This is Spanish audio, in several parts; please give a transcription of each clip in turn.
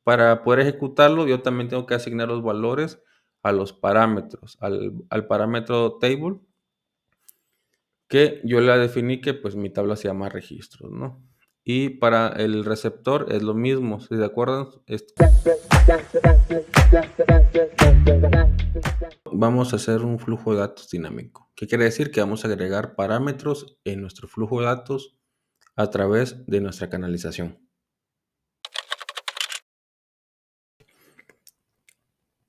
Para poder ejecutarlo, yo también tengo que asignar los valores a los parámetros, al parámetro table, que yo le definí que pues mi tabla se llama registros, ¿no? Y para el receptor es lo mismo, ¿sí de acuerdo? Vamos a hacer un flujo de datos dinámico. ¿Qué quiere decir? Que vamos a agregar parámetros en nuestro flujo de datos a través de nuestra canalización.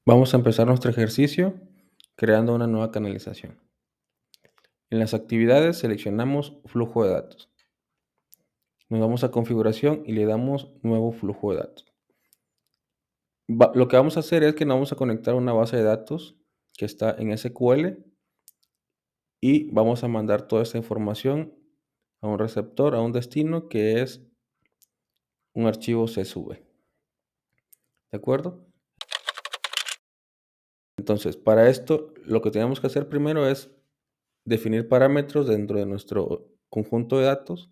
Vamos a empezar nuestro ejercicio creando una nueva canalización. En las actividades seleccionamos flujo de datos. Nos vamos a configuración y le damos nuevo flujo de datos. Lo que vamos a hacer es que nos vamos a conectar a una base de datos que está en SQL y vamos a mandar toda esta información a un receptor, a un destino que es un archivo CSV. ¿De acuerdo? Entonces, para esto, lo que tenemos que hacer primero es definir parámetros dentro de nuestro conjunto de datos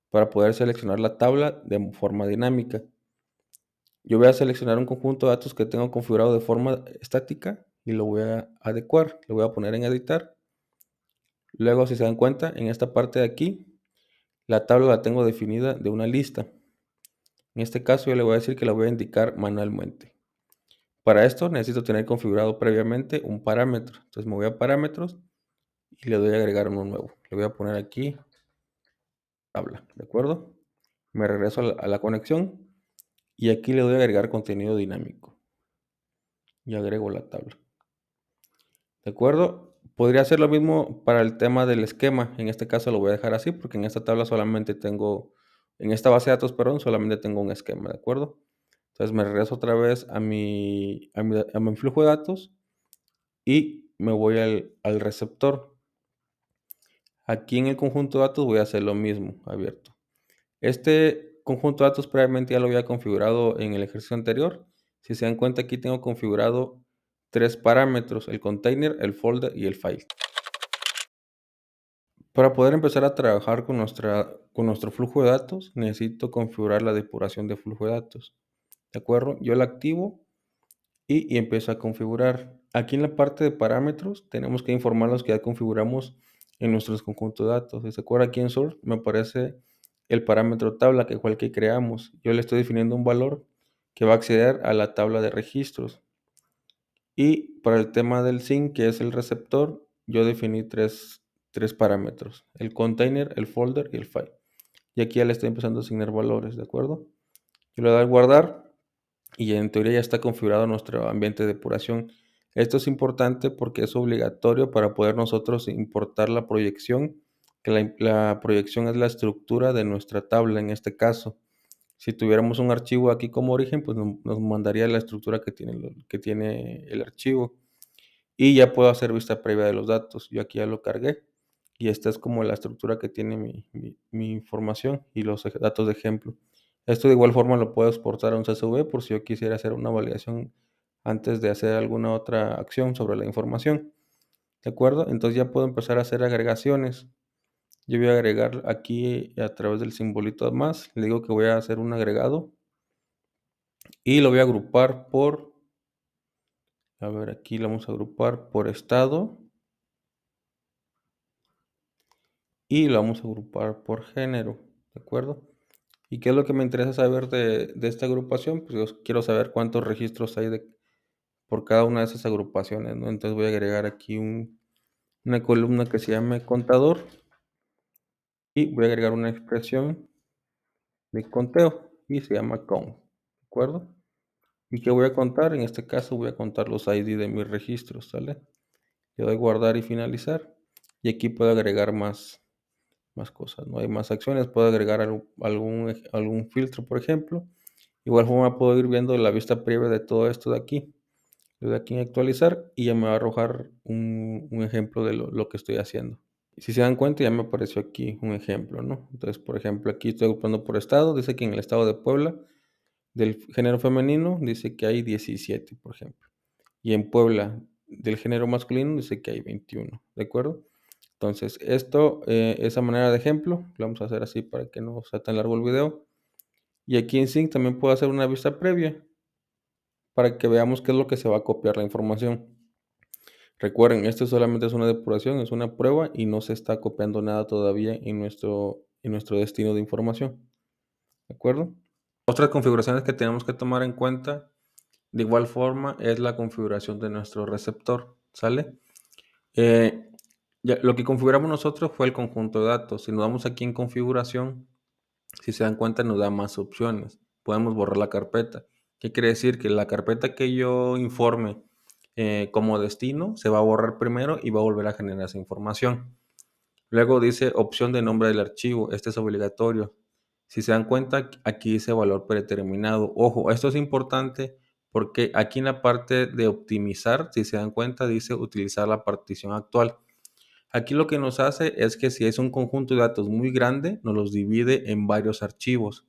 para poder seleccionar la tabla de forma dinámica. Yo voy a seleccionar un conjunto de datos que tengo configurado de forma estática y lo voy a adecuar. Le voy a poner en editar. Luego, si se dan cuenta, en esta parte de aquí, la tabla la tengo definida de una lista. En este caso, yo le voy a decir que la voy a indicar manualmente. Para esto necesito tener configurado previamente un parámetro. Entonces me voy a parámetros y le doy a agregar uno nuevo. Le voy a poner aquí tabla, ¿de acuerdo? Me regreso a la conexión y aquí le doy a agregar contenido dinámico. Y agrego la tabla. ¿De acuerdo? Podría hacer lo mismo para el tema del esquema. En este caso lo voy a dejar así porque en esta tabla solamente tengo, en esta base de datos, perdón, solamente tengo un esquema, ¿de acuerdo? Entonces me regreso otra vez a mi flujo de datos y me voy al receptor. Aquí en el conjunto de datos voy a hacer lo mismo, abierto. Este conjunto de datos previamente ya lo había configurado en el ejercicio anterior. Si se dan cuenta, aquí tengo configurado 3 parámetros: el container, el folder y el file. Para poder empezar a trabajar con nuestro flujo de datos, necesito configurar la depuración de flujo de datos. ¿De acuerdo? Yo la activo y empiezo a configurar. Aquí en la parte de parámetros tenemos que informar los que ya configuramos en nuestros conjuntos de datos. Si se acuerda, aquí en Source me aparece el parámetro tabla, que fue el que creamos. Yo le estoy definiendo un valor que va a acceder a la tabla de registros. Y para el tema del sync, que es el receptor, yo definí tres parámetros: el container, el folder y el file. Y aquí ya le estoy empezando a asignar valores, ¿de acuerdo? Yo le doy a guardar y en teoría ya está configurado nuestro ambiente de depuración. Esto es importante porque es obligatorio para poder nosotros importar la proyección, que la proyección es la estructura de nuestra tabla en este caso. Si tuviéramos un archivo aquí como origen, pues nos mandaría la estructura que tiene el archivo. Y ya puedo hacer vista previa de los datos. Yo aquí ya lo cargué y esta es como la estructura que tiene mi información y los datos de ejemplo. Esto de igual forma lo puedo exportar a un CSV por si yo quisiera hacer una validación antes de hacer alguna otra acción sobre la información. ¿De acuerdo? Entonces ya puedo empezar a hacer agregaciones. Yo voy a agregar aquí a través del simbolito más. Le digo que voy a hacer un agregado y lo voy a agrupar por, a ver, aquí lo vamos a agrupar por estado y lo vamos a agrupar por género, ¿de acuerdo? ¿Y qué es lo que me interesa saber de esta agrupación? Pues yo quiero saber cuántos registros hay por cada una de esas agrupaciones, ¿no? Entonces voy a agregar aquí una columna que se llame contador y voy a agregar una expresión de conteo y se llama count, ¿de acuerdo? ¿Y qué voy a contar? En este caso voy a contar los ID de mis registros, ¿sale? Le doy guardar y finalizar y aquí puedo agregar más cosas, ¿no? Hay más acciones, puedo agregar algún filtro, por ejemplo. Igual forma puedo ir viendo la vista previa de todo esto de aquí. Le doy aquí en actualizar y ya me va a arrojar un ejemplo de lo que estoy haciendo. Si se dan cuenta, ya me apareció aquí un ejemplo, ¿no? Entonces, por ejemplo, aquí estoy agrupando por estado. Dice que en el estado de Puebla, del género femenino, dice que hay 17, por ejemplo. Y en Puebla, del género masculino, dice que hay 21, ¿de acuerdo? Entonces, esa manera de ejemplo, lo vamos a hacer así para que no sea tan largo el video. Y aquí en Sync también puedo hacer una vista previa. para que veamos qué es lo que se va a copiar la información. Recuerden, esto solamente es una depuración, es una prueba y no se está copiando nada todavía en nuestro destino de información. ¿De acuerdo? Otras configuraciones que tenemos que tomar en cuenta de igual forma es la configuración de nuestro receptor. ¿Sale? Eh, lo que configuramos nosotros fue el conjunto de datos. Si nos vamos aquí en configuración, si se dan cuenta, nos da más opciones. Podemos borrar la carpeta. ¿Qué quiere decir? Que la carpeta que yo informe como destino se va a borrar primero y va a volver a generar esa información. Luego dice opción de nombre del archivo. Este es obligatorio. Si se dan cuenta, aquí dice valor predeterminado. Ojo, esto es importante porque aquí en la parte de optimizar, si se dan cuenta, dice utilizar la partición actual. Aquí lo que nos hace es que si es un conjunto de datos muy grande, nos los divide en varios archivos.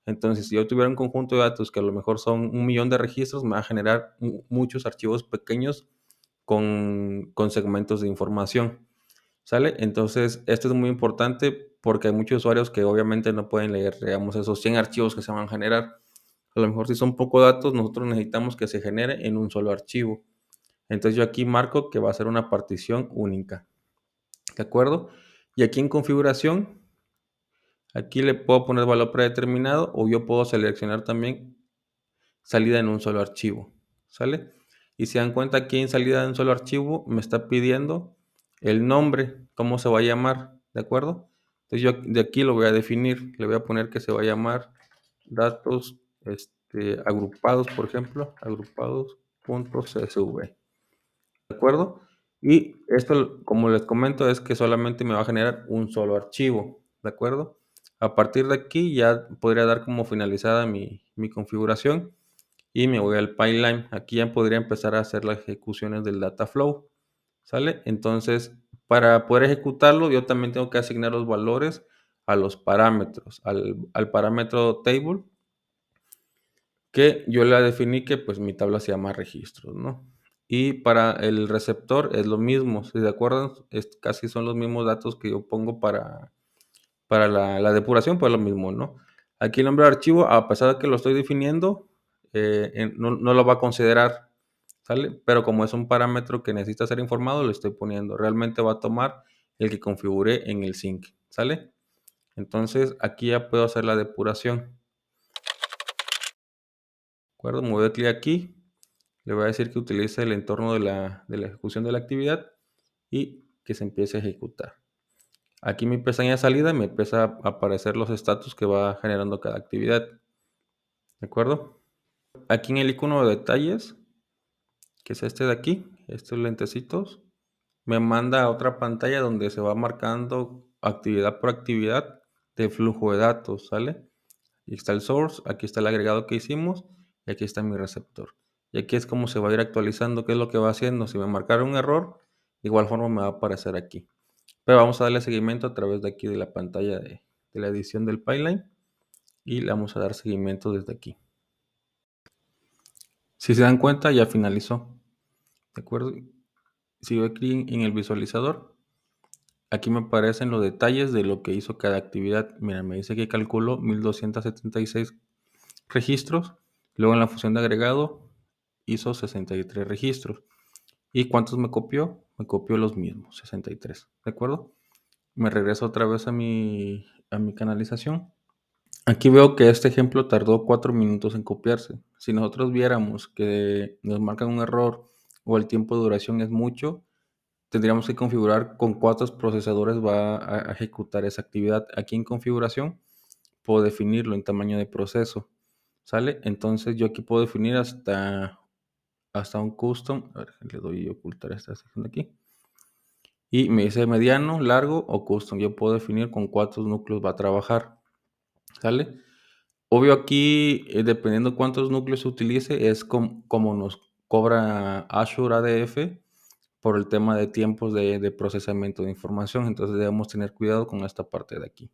Entonces, si yo tuviera un conjunto de datos que a lo mejor son 1 millón de registros, me va a generar muchos archivos pequeños con segmentos de información. ¿Sale? Entonces, esto es muy importante porque hay muchos usuarios que obviamente no pueden leer, digamos, esos 100 archivos que se van a generar. A lo mejor si son pocos datos, nosotros necesitamos que se genere en un solo archivo. Entonces yo aquí marco que va a ser una partición única. ¿De acuerdo? Y aquí en configuración, aquí le puedo poner valor predeterminado o yo puedo seleccionar también salida en un solo archivo. ¿Sale? Y se dan cuenta aquí en salida en un solo archivo me está pidiendo el nombre, cómo se va a llamar. ¿De acuerdo? Entonces yo de aquí lo voy a definir. Le voy a poner que se va a llamar datos agrupados, por ejemplo, agrupados.csv. ¿De acuerdo? Y esto, como les comento, es que solamente me va a generar un solo archivo. ¿De acuerdo? A partir de aquí ya podría dar como finalizada mi configuración y me voy al pipeline. Aquí ya podría empezar a hacer las ejecuciones del data flow. ¿Sale? Entonces, para poder ejecutarlo, yo también tengo que asignar los valores a los parámetros, al parámetro table, que yo le definí que pues mi tabla se llama registros, ¿no? Y para el receptor es lo mismo, si de acuerdo, casi son los mismos datos que yo pongo para la depuración, pues lo mismo, ¿no? Aquí el nombre de archivo, a pesar de que lo estoy definiendo, no lo va a considerar, ¿sale? Pero como es un parámetro que necesita ser informado, lo estoy poniendo. Realmente va a tomar el que configure en el sync, ¿sale? Entonces aquí ya puedo hacer la depuración. ¿De acuerdo? Me voy a clic aquí. Le voy a decir que utilice el entorno de la ejecución de la actividad y que se empiece a ejecutar. Aquí mi pestaña de salida me empieza a aparecer los estatus que va generando cada actividad. ¿De acuerdo? Aquí en el icono de detalles, que es este de aquí, estos lentecitos, me manda a otra pantalla donde se va marcando actividad por actividad de flujo de datos, ¿sale? Aquí está el source, aquí está el agregado que hicimos y aquí está mi receptor. Y aquí es como se va a ir actualizando qué es lo que va haciendo. Si me marcara un error, de igual forma me va a aparecer aquí. Pero vamos a darle seguimiento a través de aquí de la pantalla de la edición del pipeline y le vamos a dar seguimiento desde aquí. Si se dan cuenta, ya finalizó. ¿De acuerdo? Si yo clic en el visualizador, aquí me aparecen los detalles de lo que hizo cada actividad. Mira, me dice que calculó 1276 registros. Luego en la función de agregado hizo 63 registros. ¿Y cuántos me copió? Me copió los mismos, 63. ¿De acuerdo? Me regreso otra vez a mi canalización. Aquí veo que este ejemplo tardó 4 minutos en copiarse. Si nosotros viéramos que nos marcan un error o el tiempo de duración es mucho, tendríamos que configurar con cuántos procesadores va a ejecutar esa actividad. Aquí en configuración puedo definirlo en tamaño de proceso. ¿Sale? Entonces yo aquí puedo definir hasta un custom. A ver, le doy a ocultar esta sección de aquí. Y me dice mediano, largo o custom. Yo puedo definir con cuántos núcleos va a trabajar. ¿Sale? Obvio aquí, dependiendo cuántos núcleos se utilice, es como nos cobra Azure ADF por el tema de tiempos de procesamiento de información. Entonces debemos tener cuidado con esta parte de aquí.